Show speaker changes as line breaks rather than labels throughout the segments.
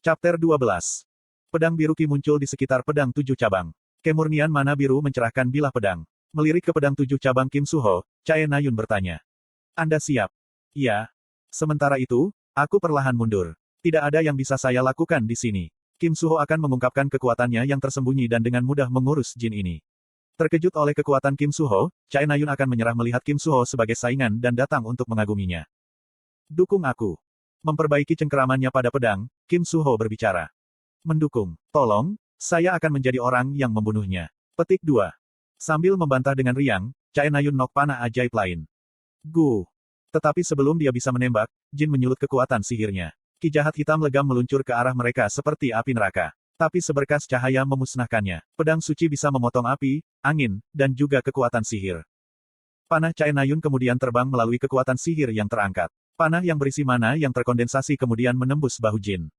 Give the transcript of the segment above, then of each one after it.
Chapter 12. Pedang biru Qi muncul di sekitar pedang 7 cabang. Kemurnian mana biru mencerahkan bilah pedang. Melirik ke pedang 7 cabang Kim Suho, Chae Nayun bertanya. Anda siap? Iya. Sementara itu, aku perlahan mundur. Tidak ada yang bisa saya lakukan di sini. Kim Suho akan mengungkapkan kekuatannya yang tersembunyi dan dengan mudah mengurus jin ini. Terkejut oleh kekuatan Kim Suho, Chae Nayun akan menyerah melihat Kim Suho sebagai saingan dan datang untuk mengaguminya. Dukung aku. Memperbaiki cengkeramannya pada pedang, Kim Suho berbicara. Mendukung. Tolong, saya akan menjadi orang yang membunuhnya. Petik 2. Sambil membantah dengan riang, Chae Nayun nok panah ajaib lain. Gu. Tetapi sebelum dia bisa menembak, jin menyulut kekuatan sihirnya. Ki jahat hitam legam meluncur ke arah mereka seperti api neraka. Tapi seberkas cahaya memusnahkannya. Pedang suci bisa memotong api, angin, dan juga kekuatan sihir. Panah Chae Nayun kemudian terbang melalui kekuatan sihir yang terangkat. Panah yang berisi mana yang terkondensasi kemudian menembus bahu jin.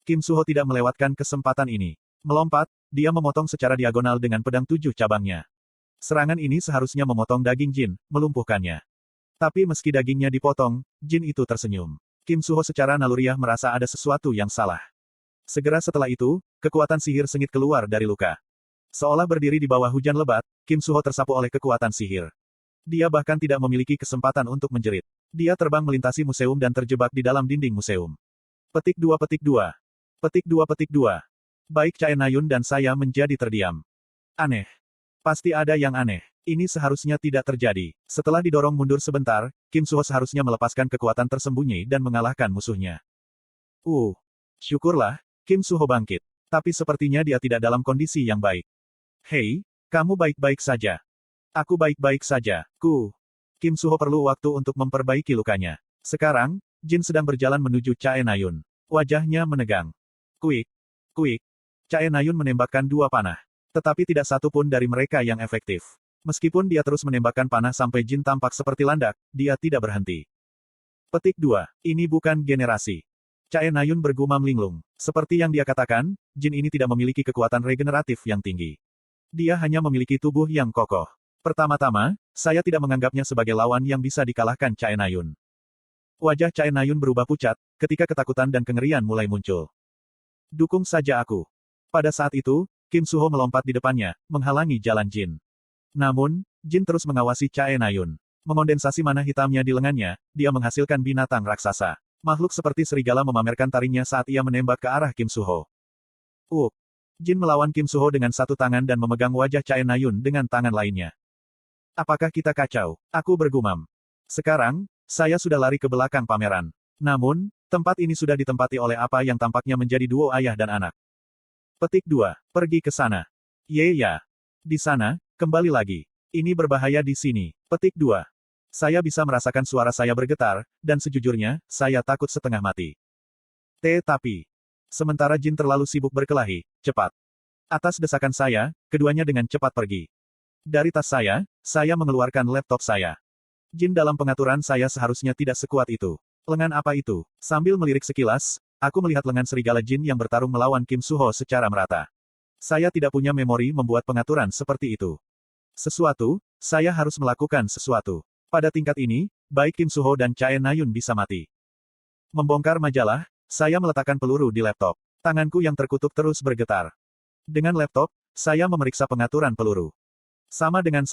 Kim Suho tidak melewatkan kesempatan ini. Melompat, dia memotong secara diagonal dengan pedang 7 cabangnya. Serangan ini seharusnya memotong daging jin, melumpuhkannya. Tapi meski dagingnya dipotong, jin itu tersenyum. Kim Suho secara naluriah merasa ada sesuatu yang salah. Segera setelah itu, kekuatan sihir sengit keluar dari luka. Seolah berdiri di bawah hujan lebat, Kim Suho tersapu oleh kekuatan sihir. Dia bahkan tidak memiliki kesempatan untuk menjerit. Dia terbang melintasi museum dan terjebak di dalam dinding museum. Petik 2 petik 2. Petik 2 petik 2. Baik Chae Nayun dan saya menjadi terdiam. Aneh. Pasti ada yang aneh. Ini seharusnya tidak terjadi. Setelah didorong mundur sebentar, Kim Suho seharusnya melepaskan kekuatan tersembunyi dan mengalahkan musuhnya. Syukurlah, Kim Suho bangkit. Tapi sepertinya dia tidak dalam kondisi yang baik. Hei, kamu baik-baik saja. Aku baik-baik saja. Kim Suho perlu waktu untuk memperbaiki lukanya. Sekarang, jin sedang berjalan menuju Chae Nayun. Wajahnya menegang. Kuik. Chae Nayun menembakkan 2 panah. Tetapi tidak satu pun dari mereka yang efektif. Meskipun dia terus menembakkan panah sampai jin tampak seperti landak, dia tidak berhenti. Petik 2. Ini bukan generasi. Chae Nayun bergumam linglung. Seperti yang dia katakan, jin ini tidak memiliki kekuatan regeneratif yang tinggi. Dia hanya memiliki tubuh yang kokoh. Pertama-tama, saya tidak menganggapnya sebagai lawan yang bisa dikalahkan Chae Nayun. Wajah Chae Nayun berubah pucat, ketika ketakutan dan kengerian mulai muncul. Dukung saja aku. Pada saat itu, Kim Suho melompat di depannya, menghalangi jalan jin. Namun, jin terus mengawasi Chae Nayun. Mengondensasi mana hitamnya di lengannya, dia menghasilkan binatang raksasa. Makhluk seperti serigala memamerkan taringnya saat ia menembak ke arah Kim Suho. Jin melawan Kim Suho dengan satu tangan dan memegang wajah Chae Nayun dengan tangan lainnya. Apakah kita kacau? Aku bergumam. Sekarang, saya sudah lari ke belakang pameran. Namun, tempat ini sudah ditempati oleh apa yang tampaknya menjadi duo ayah dan anak. Petik 2. Pergi ke sana. Ya. Di sana, kembali lagi. Ini berbahaya di sini. Petik 2. Saya bisa merasakan suara saya bergetar, dan sejujurnya, saya takut setengah mati. Tetapi, sementara jin terlalu sibuk berkelahi, cepat. Atas desakan saya, keduanya dengan cepat pergi. Dari tas saya mengeluarkan laptop saya. Jin dalam pengaturan saya seharusnya tidak sekuat itu. Lengan apa itu? Sambil melirik sekilas, aku melihat lengan serigala jin yang bertarung melawan Kim Suho secara merata. Saya tidak punya memori membuat pengaturan seperti itu. Saya harus melakukan sesuatu. Pada tingkat ini, baik Kim Suho dan Chae Nayun bisa mati. Membongkar majalah, saya meletakkan peluru di laptop. Tanganku yang terkutuk terus bergetar. Dengan laptop, saya memeriksa pengaturan peluru. Sama dengan.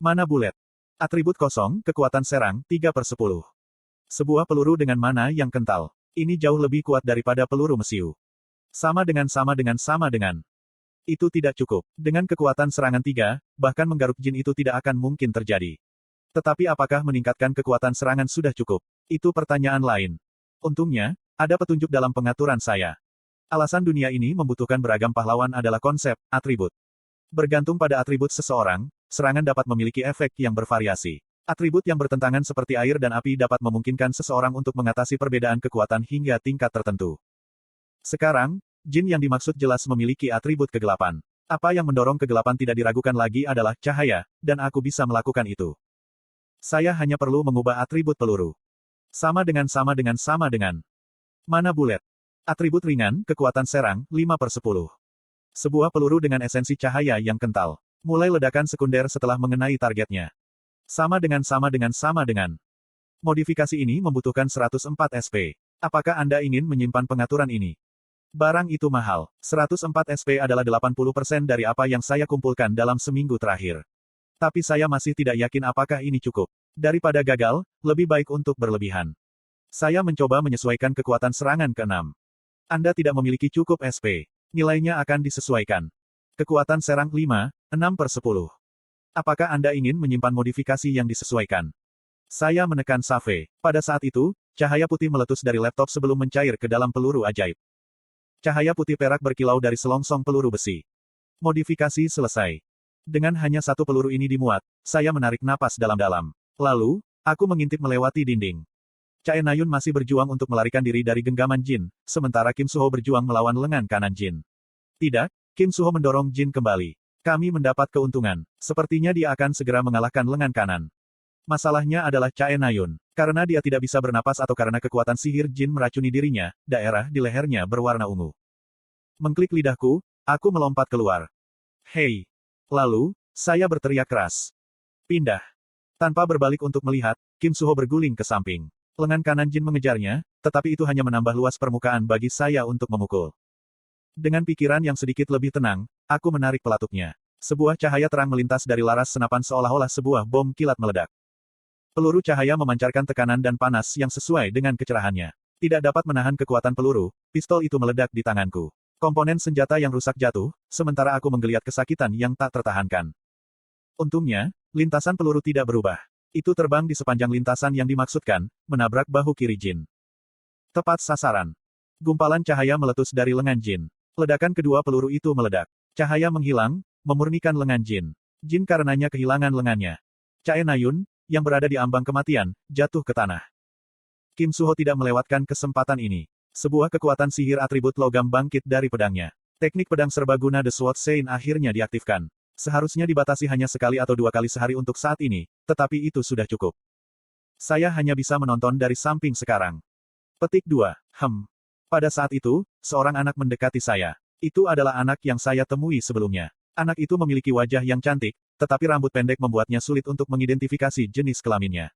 Mana bulet. Atribut kosong, kekuatan serang, 3/10. Sebuah peluru dengan mana yang kental. Ini jauh lebih kuat daripada peluru mesiu. Sama dengan. Itu tidak cukup. Dengan kekuatan serangan 3, bahkan menggaruk jin itu tidak akan mungkin terjadi. Tetapi apakah meningkatkan kekuatan serangan sudah cukup? Itu pertanyaan lain. Untungnya, ada petunjuk dalam pengaturan saya. Alasan dunia ini membutuhkan beragam pahlawan adalah konsep, atribut. Bergantung pada atribut seseorang, serangan dapat memiliki efek yang bervariasi. Atribut yang bertentangan seperti air dan api dapat memungkinkan seseorang untuk mengatasi perbedaan kekuatan hingga tingkat tertentu. Sekarang, jin yang dimaksud jelas memiliki atribut kegelapan. Apa yang mendorong kegelapan tidak diragukan lagi adalah cahaya, dan aku bisa melakukan itu. Saya hanya perlu mengubah atribut peluru. Sama dengan. Mana bulet. Atribut ringan, kekuatan serang, 5/10. Sebuah peluru dengan esensi cahaya yang kental. Mulai ledakan sekunder setelah mengenai targetnya. Sama dengan. Modifikasi ini membutuhkan 104 SP. Apakah Anda ingin menyimpan pengaturan ini? Barang itu mahal. 104 SP adalah 80% dari apa yang saya kumpulkan dalam seminggu terakhir. Tapi saya masih tidak yakin apakah ini cukup. Daripada gagal, lebih baik untuk berlebihan. Saya mencoba menyesuaikan kekuatan serangan ke-6. Anda tidak memiliki cukup SP. Nilainya akan disesuaikan. Kekuatan serang 5, 6/10. Apakah Anda ingin menyimpan modifikasi yang disesuaikan? Saya menekan save. Pada saat itu, cahaya putih meletus dari laptop sebelum mencair ke dalam peluru ajaib. Cahaya putih perak berkilau dari selongsong peluru besi. Modifikasi selesai. Dengan hanya satu peluru ini dimuat, saya menarik napas dalam-dalam. Lalu, aku mengintip melewati dinding. Chae Na-yun masih berjuang untuk melarikan diri dari genggaman Jin, sementara Kim Suho berjuang melawan lengan kanan Jin. Tidak, Kim Suho mendorong Jin kembali. Kami mendapat keuntungan. Sepertinya dia akan segera mengalahkan lengan kanan. Masalahnya adalah Chae Na-yun. Karena dia tidak bisa bernapas atau karena kekuatan sihir Jin meracuni dirinya, daerah di lehernya berwarna ungu. Mengklik lidahku, aku melompat keluar. Hei! Lalu, saya berteriak keras. Pindah. Tanpa berbalik untuk melihat, Kim Suho berguling ke samping. Lengan kanan Jin mengejarnya, tetapi itu hanya menambah luas permukaan bagi saya untuk memukul. Dengan pikiran yang sedikit lebih tenang, aku menarik pelatuknya. Sebuah cahaya terang melintas dari laras senapan seolah-olah sebuah bom kilat meledak. Peluru cahaya memancarkan tekanan dan panas yang sesuai dengan kecerahannya. Tidak dapat menahan kekuatan peluru, pistol itu meledak di tanganku. Komponen senjata yang rusak jatuh, sementara aku menggeliat kesakitan yang tak tertahankan. Untungnya, lintasan peluru tidak berubah. Itu terbang di sepanjang lintasan yang dimaksudkan, menabrak bahu kiri Jin. Tepat sasaran. Gumpalan cahaya meletus dari lengan Jin. Ledakan kedua peluru itu meledak. Cahaya menghilang, memurnikan lengan Jin. Jin karenanya kehilangan lengannya. Chae Na-yun, yang berada di ambang kematian, jatuh ke tanah. Kim Suho tidak melewatkan kesempatan ini. Sebuah kekuatan sihir atribut logam bangkit dari pedangnya. Teknik pedang serbaguna The Sword Sein akhirnya diaktifkan. Seharusnya dibatasi hanya sekali atau 2 kali sehari untuk saat ini, tetapi itu sudah cukup. Saya hanya bisa menonton dari samping sekarang. Petik 2. Pada saat itu, seorang anak mendekati saya. Itu adalah anak yang saya temui sebelumnya. Anak itu memiliki wajah yang cantik, tetapi rambut pendek membuatnya sulit untuk mengidentifikasi jenis kelaminnya.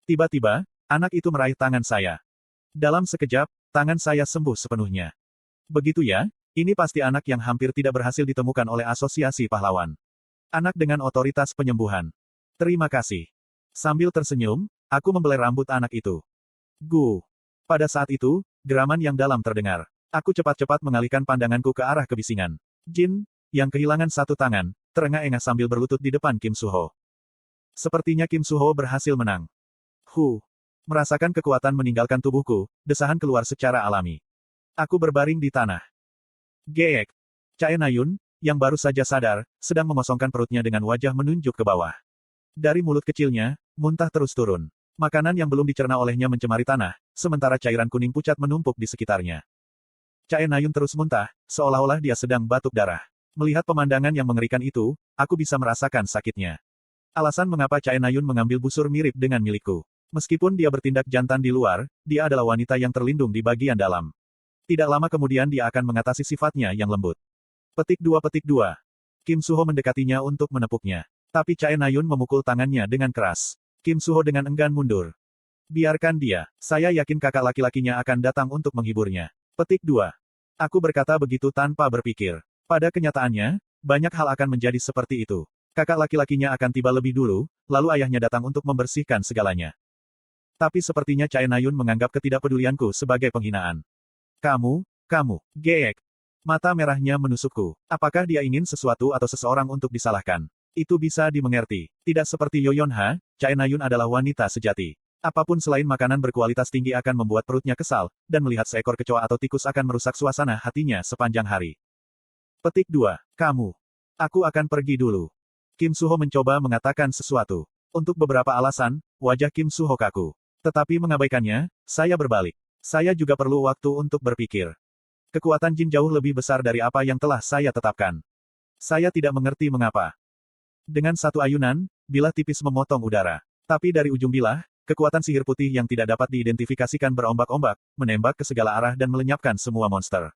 Tiba-tiba, anak itu meraih tangan saya. Dalam sekejap, tangan saya sembuh sepenuhnya. Begitu ya, ini pasti anak yang hampir tidak berhasil ditemukan oleh Asosiasi Pahlawan. Anak dengan otoritas penyembuhan. Terima kasih. Sambil tersenyum, aku membelai rambut anak itu. Pada saat itu, geraman yang dalam terdengar. Aku cepat-cepat mengalihkan pandanganku ke arah kebisingan. Jin, yang kehilangan satu tangan, terengah-engah sambil berlutut di depan Kim Suho. Sepertinya Kim Suho berhasil menang. Merasakan kekuatan meninggalkan tubuhku, desahan keluar secara alami. Aku berbaring di tanah. Geek. Chae Na-yun, yang baru saja sadar, sedang mengosongkan perutnya dengan wajah menunjuk ke bawah. Dari mulut kecilnya, muntah terus turun. Makanan yang belum dicerna olehnya mencemari tanah, sementara cairan kuning pucat menumpuk di sekitarnya. Chae Na-yun terus muntah, seolah-olah dia sedang batuk darah. Melihat pemandangan yang mengerikan itu, aku bisa merasakan sakitnya. Alasan mengapa Chae Na-yun mengambil busur mirip dengan milikku. Meskipun dia bertindak jantan di luar, dia adalah wanita yang terlindung di bagian dalam. Tidak lama kemudian dia akan mengatasi sifatnya yang lembut. Petik 2. Kim Suho mendekatinya untuk menepuknya. Tapi Chae Na-yun memukul tangannya dengan keras. Kim Suho dengan enggan mundur. Biarkan dia, saya yakin kakak laki-lakinya akan datang untuk menghiburnya. Petik 2. Aku berkata begitu tanpa berpikir. Pada kenyataannya, banyak hal akan menjadi seperti itu. Kakak laki-lakinya akan tiba lebih dulu, lalu ayahnya datang untuk membersihkan segalanya. Tapi sepertinya Chae Na-yun menganggap ketidakpedulianku sebagai penghinaan. Kamu, geek. Mata merahnya menusukku. Apakah dia ingin sesuatu atau seseorang untuk disalahkan? Itu bisa dimengerti. Tidak seperti Yoyonha, Chae Na-yun adalah wanita sejati. Apapun selain makanan berkualitas tinggi akan membuat perutnya kesal, dan melihat seekor kecoa atau tikus akan merusak suasana hatinya sepanjang hari. Petik 2. Aku akan pergi dulu. Kim Suho mencoba mengatakan sesuatu. Untuk beberapa alasan, wajah Kim Suho kaku. Tetapi mengabaikannya, saya berbalik. Saya juga perlu waktu untuk berpikir. Kekuatan Jin jauh lebih besar dari apa yang telah saya tetapkan. Saya tidak mengerti mengapa. Dengan satu ayunan, bilah tipis memotong udara. Tapi dari ujung bilah, kekuatan sihir putih yang tidak dapat diidentifikasikan berombak-ombak, menembak ke segala arah dan melenyapkan semua monster.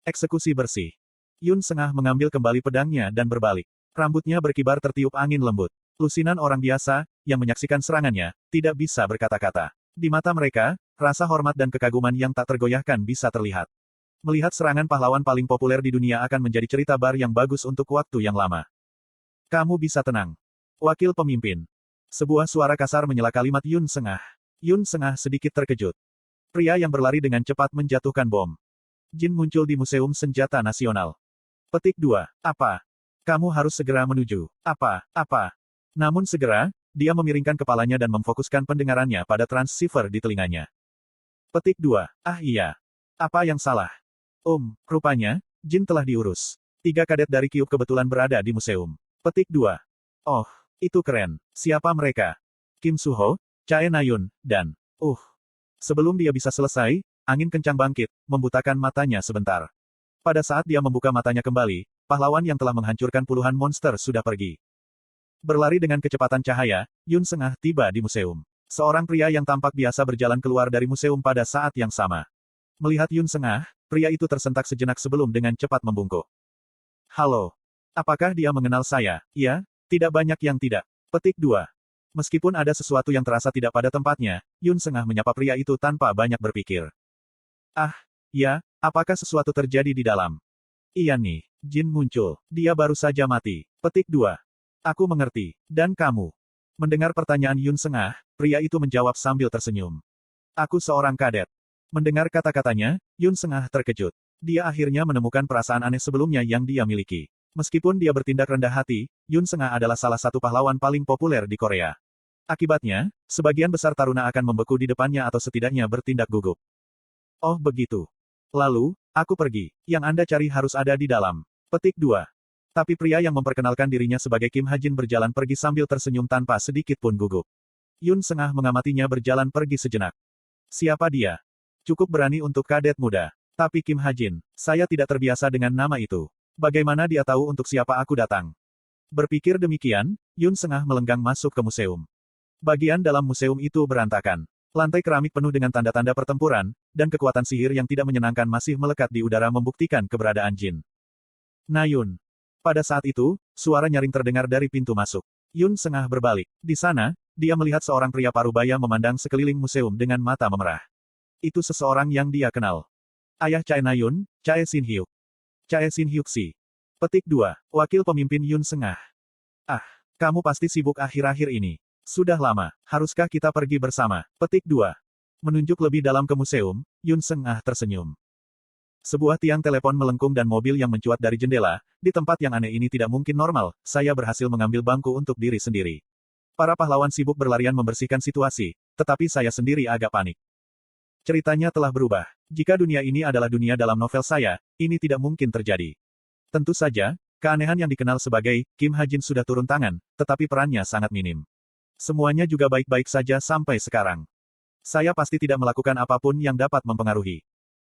Eksekusi bersih. Yun Sengah mengambil kembali pedangnya dan berbalik. Rambutnya berkibar tertiup angin lembut. Lusinan orang biasa, yang menyaksikan serangannya, tidak bisa berkata-kata. Di mata mereka, Rasa hormat dan kekaguman yang tak tergoyahkan bisa terlihat. Melihat serangan pahlawan paling populer di dunia akan menjadi cerita bar yang bagus untuk waktu yang lama. Kamu bisa tenang. Wakil pemimpin. Sebuah suara kasar menyela kalimat Yun Sengah. Yun Sengah sedikit terkejut. Pria yang berlari dengan cepat menjatuhkan bom. Jin muncul di Museum Senjata Nasional. Petik 2. Apa? Kamu harus segera menuju. Apa? Namun segera, dia memiringkan kepalanya dan memfokuskan pendengarannya pada transceiver di telinganya. Petik 2. Ah iya. Apa yang salah? Rupanya, Jin telah diurus. 3 kadet dari Kyuup kebetulan berada di museum. Petik 2. Oh, itu keren. Siapa mereka? Kim Suho, Chae Nayun, dan... Sebelum dia bisa selesai, angin kencang bangkit, membutakan matanya sebentar. Pada saat dia membuka matanya kembali, pahlawan yang telah menghancurkan puluhan monster sudah pergi. Berlari dengan kecepatan cahaya, Yun Sengah tiba di museum. Seorang pria yang tampak biasa berjalan keluar dari museum pada saat yang sama. Melihat Yun Sengah, pria itu tersentak sejenak sebelum dengan cepat membungkuk. Halo. Apakah dia mengenal saya? Ya, tidak banyak yang tidak. Petik 2. Meskipun ada sesuatu yang terasa tidak pada tempatnya, Yun Sengah menyapa pria itu tanpa banyak berpikir. Ah, ya, apakah sesuatu terjadi di dalam? Iya nih, Jin muncul. Dia baru saja mati. Petik 2. Aku mengerti. Dan kamu? Mendengar pertanyaan Yun Sengah, pria itu menjawab sambil tersenyum. Aku seorang kadet. Mendengar kata-katanya, Yun Sengah terkejut. Dia akhirnya menemukan perasaan aneh sebelumnya yang dia miliki. Meskipun dia bertindak rendah hati, Yun Sengah adalah salah satu pahlawan paling populer di Korea. Akibatnya, sebagian besar taruna akan membeku di depannya atau setidaknya bertindak gugup. Oh begitu. Lalu, aku pergi. Yang Anda cari harus ada di dalam. Petik 2. Tapi pria yang memperkenalkan dirinya sebagai Kim Ha-jin berjalan pergi sambil tersenyum tanpa sedikit pun gugup. Yun Sengah mengamatinya berjalan pergi sejenak. Siapa dia? Cukup berani untuk kadet muda. Tapi Kim Ha-jin, saya tidak terbiasa dengan nama itu. Bagaimana dia tahu untuk siapa aku datang? Berpikir demikian, Yun Sengah melenggang masuk ke museum. Bagian dalam museum itu berantakan. Lantai keramik penuh dengan tanda-tanda pertempuran, dan kekuatan sihir yang tidak menyenangkan masih melekat di udara membuktikan keberadaan Jin. Nayun. Pada saat itu, suara nyaring terdengar dari pintu masuk. Yun Sengah berbalik. Di sana, dia melihat seorang pria parubaya memandang sekeliling museum dengan mata memerah. Itu seseorang yang dia kenal. Ayah Chae Nayun, Chae Shin Hyuk. Chae Shin Hyuk-si. Petik 2. Wakil pemimpin Yun Sengah. Ah, kamu pasti sibuk akhir-akhir ini. Sudah lama, haruskah kita pergi bersama? Petik 2. Menunjuk lebih dalam ke museum, Yun Sengah tersenyum. Sebuah tiang telepon melengkung dan mobil yang mencuat dari jendela, di tempat yang aneh ini tidak mungkin normal, saya berhasil mengambil bangku untuk diri sendiri. Para pahlawan sibuk berlarian membersihkan situasi, tetapi saya sendiri agak panik. Ceritanya telah berubah. Jika dunia ini adalah dunia dalam novel saya, ini tidak mungkin terjadi. Tentu saja, keanehan yang dikenal sebagai Kim Ha-jin sudah turun tangan, tetapi perannya sangat minim. Semuanya juga baik-baik saja sampai sekarang. Saya pasti tidak melakukan apapun yang dapat mempengaruhi.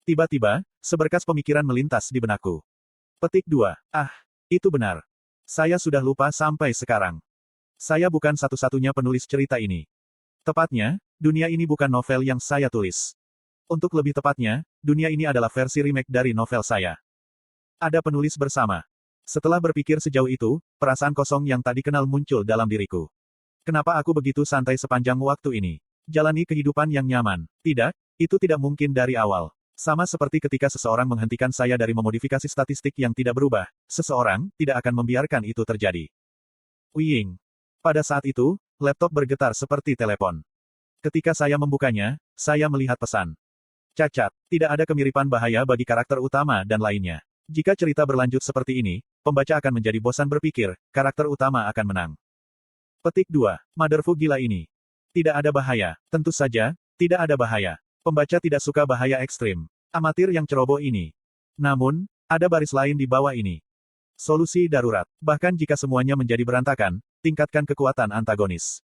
Tiba-tiba, seberkas pemikiran melintas di benakku. Petik 2. Ah, itu benar. Saya sudah lupa sampai sekarang. Saya bukan satu-satunya penulis cerita ini. Tepatnya, dunia ini bukan novel yang saya tulis. Untuk lebih tepatnya, dunia ini adalah versi remake dari novel saya. Ada penulis bersama. Setelah berpikir sejauh itu, perasaan kosong yang tak dikenal muncul dalam diriku. Kenapa aku begitu santai sepanjang waktu ini? Jalani kehidupan yang nyaman. Tidak, itu tidak mungkin dari awal. Sama seperti ketika seseorang menghentikan saya dari memodifikasi statistik yang tidak berubah, seseorang tidak akan membiarkan itu terjadi. Wiying. Pada saat itu, laptop bergetar seperti telepon. Ketika saya membukanya, saya melihat pesan. Cacat, tidak ada kemiripan bahaya bagi karakter utama dan lainnya. Jika cerita berlanjut seperti ini, pembaca akan menjadi bosan berpikir, karakter utama akan menang. Petik 2. Motherfu gila ini. Tidak ada bahaya. Tentu saja, tidak ada bahaya. Pembaca tidak suka bahaya ekstrim. Amatir yang ceroboh ini. Namun, ada baris lain di bawah ini. Solusi darurat. Bahkan jika semuanya menjadi berantakan, tingkatkan kekuatan antagonis.